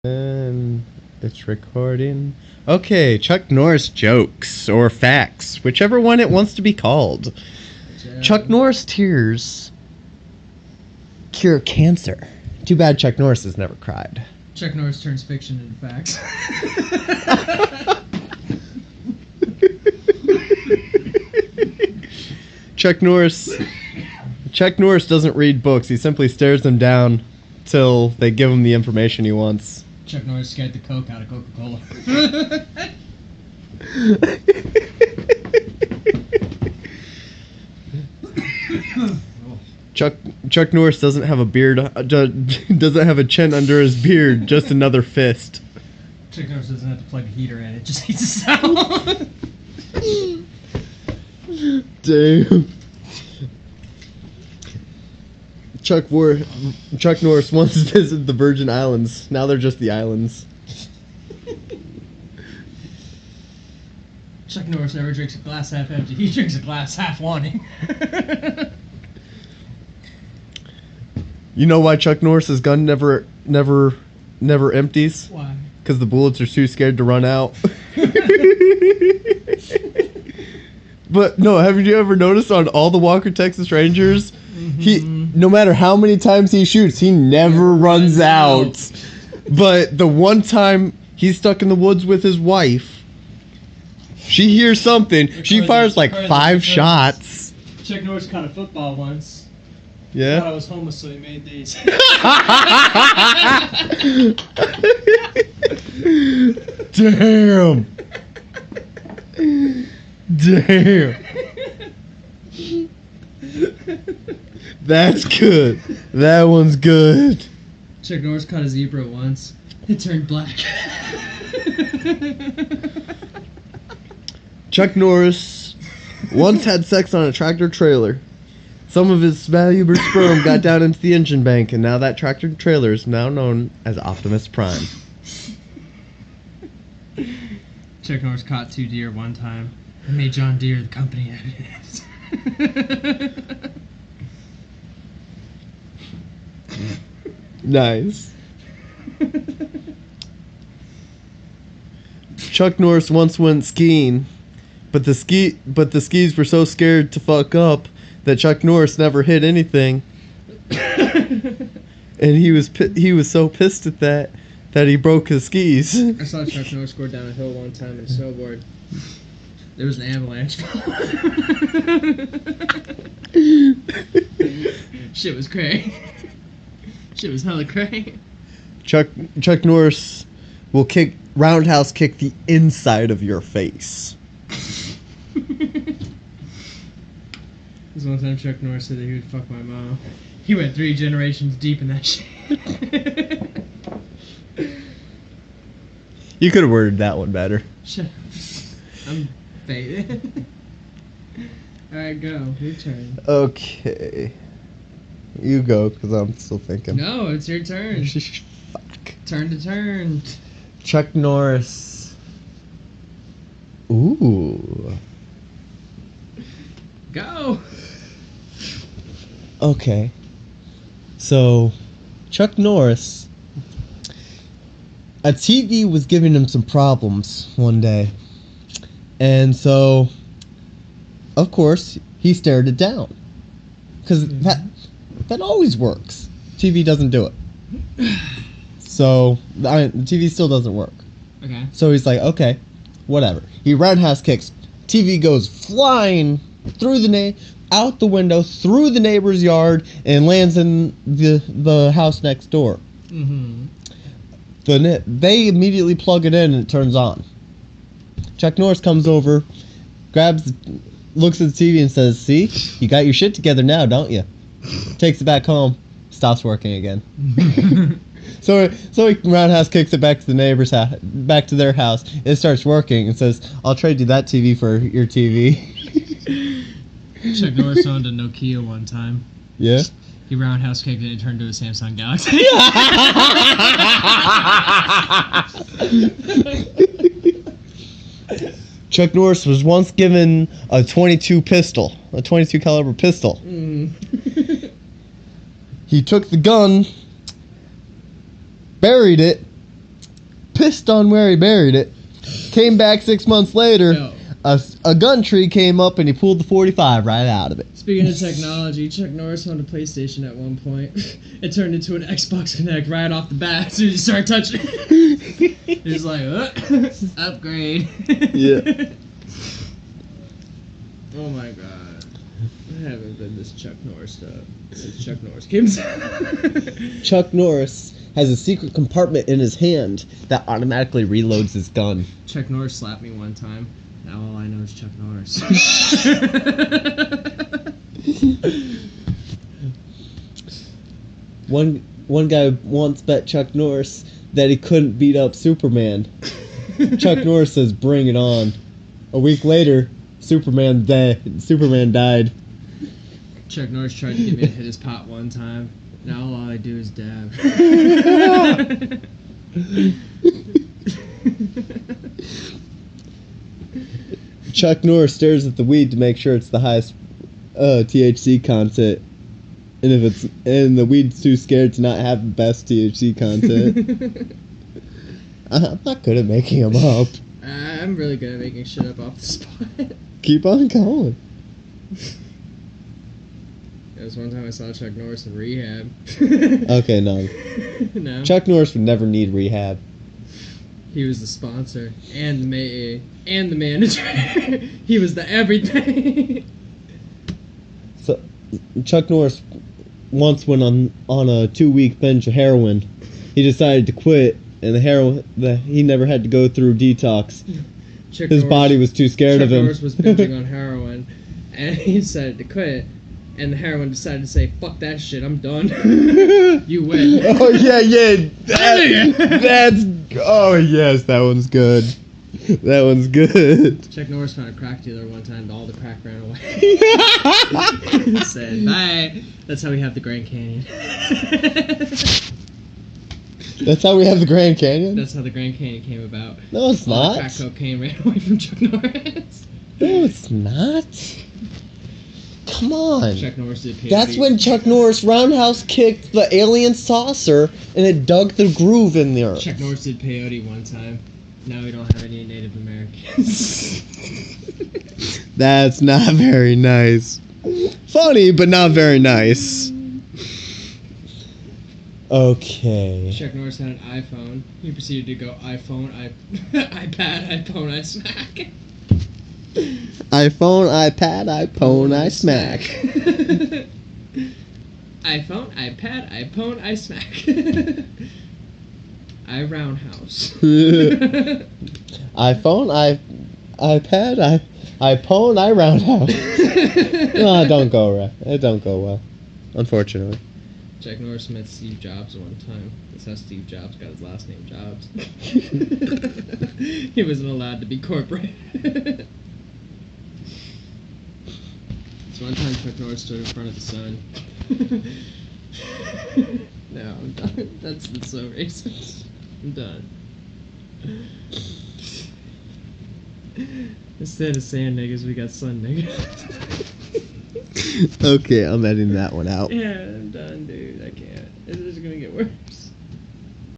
And it's recording. Okay, Chuck Norris jokes or facts, whichever one it wants to be called. Chuck Norris tears cure cancer. Too bad Chuck Norris has never cried. Chuck Norris turns fiction into facts. Chuck Norris doesn't read books. He simply stares them down till they give him the information he wants. Chuck Norris scared the Coke out of Coca-Cola. Chuck Norris doesn't have a beard, doesn't have a chin under his beard, just another fist. Chuck Norris doesn't have to plug a heater in, it just heats itself. Damn. Chuck Norris once visited the Virgin Islands. Now they're just the islands. Chuck Norris never drinks a glass half empty. He drinks a glass half wanting. You know why Chuck Norris's gun never empties? Why? Because the bullets are too scared to run out. But no, haven't you ever noticed on all the Walker Texas Rangers, no matter how many times he shoots, he never runs out. But the one time he's stuck in the woods with his wife, she hears something. She fires like 5 shots. Chuck Norris caught a football once. Yeah. I thought I was homeless, so he made these. Damn. Damn. That's good. That one's good. Chuck Norris caught a zebra once. It turned black. Chuck Norris once had sex on a tractor trailer. Some of his valuable sperm got down into the engine bank, and now that tractor trailer is now known as Optimus Prime. Chuck Norris caught 2 deer one time and made John Deere the company edited. Nice. Chuck Norris once went skiing, but the skis were so scared to fuck up that Chuck Norris never hit anything. And he was so pissed at that he broke his skis. I saw Chuck Norris go down a hill one time in a snowboard. There was an avalanche. Shit was cray. Shit was hella cray. Chuck Norris will roundhouse kick the inside of your face. This one time Chuck Norris said that he would fuck my mom. He went 3 generations deep in that shit. You could have worded that one better. Shut up. I'm faded. Alright, go. Your turn. Okay. You go, because I'm still thinking. No, it's your turn. Fuck. Turn to turn. Chuck Norris. Ooh. Go. Okay. So, Chuck Norris, a TV was giving him some problems one day. And so, of course, he stared it down. Because that always works. TV doesn't do it. So, the TV still doesn't work. Okay. So he's like, okay, whatever. He roundhouse kicks. TV goes flying out the window, through the neighbor's yard, and lands in the house next door. Mm-hmm. They immediately plug it in and it turns on. Chuck Norris comes over, looks at the TV and says, "See, you got your shit together now, don't you?" Takes it back home, stops working again. So he roundhouse kicks it back to the neighbor's house, back to their house. It starts working and says, "I'll trade you that TV for your TV." Chuck Norris owned a Nokia one time. Yeah. He roundhouse kicked it and it turned into a Samsung Galaxy. Chuck Norris was once given a .22 caliber pistol. He took the gun, buried it, pissed on where he buried it. Came back 6 months later. No. A gun tree came up and he pulled the 45 right out of it. Speaking of technology, Chuck Norris owned a PlayStation at one point. It turned into an Xbox Connect right off the bat as soon as you start touching it. It's like, upgrade. Yeah. Oh my god. I haven't been this Chuck Norris stuff since Chuck Norris came out. Chuck Norris has a secret compartment in his hand that automatically reloads his gun. Chuck Norris slapped me one time. Now all I know is Chuck Norris. One guy once bet Chuck Norris that he couldn't beat up Superman. Chuck Norris says, "Bring it on." A week later, Superman died. Chuck Norris tried to get me to hit his pot one time. Now all I do is dab. Chuck Norris stares at the weed to make sure it's the highest THC content, and the weed's too scared to not have the best THC content. I'm not good at making them up. I'm really good at making shit up off the spot. Keep on going. There was one time I saw Chuck Norris in rehab. Okay, no. No. Chuck Norris would never need rehab. He was the sponsor and the manager. He was the everything. So, Chuck Norris once went on a 2-week binge of heroin. He decided to quit, and he never had to go through detox. His body was too scared of him. Chuck Norris was binging on heroin, and he decided to quit. And the heroin decided to say, "Fuck that shit, I'm done." You win. Oh yeah. That's. Oh yes, that one's good. That one's good. Chuck Norris found a crack dealer one time, but all the crack ran away. He said, "Bye." That's how we have the Grand Canyon. That's how we have the Grand Canyon? That's how the Grand Canyon came about. No, it's All not. the crack cocaine ran away from Chuck Norris. No, it's not. Come on. Chuck Norris did peyote. That's when Chuck Norris roundhouse kicked the alien saucer and it dug the groove in the earth. Chuck Norris did peyote one time. Now we don't have any Native Americans. That's not very nice. Funny, but not very nice. Okay. Chuck Norris had an iPhone. He proceeded to go iPhone, iPad, iPhone, I smack. iPhone, iPad, iPhone, I smack. iPhone, iPad, iPhone, I smack. I roundhouse. iPhone, iPad, iPhone, I roundhouse. No, it don't go right. It don't go well, unfortunately. Chuck Norris met Steve Jobs one time. That's how Steve Jobs got his last name, Jobs. He wasn't allowed to be corporate. So one time Chuck Norris stood in front of the sun. No, I'm done. That's so racist. I'm done. Instead of saying niggas, we got sun niggas. Okay, I'm editing that one out. Yeah, I'm done, dude. I can't. This is gonna get worse.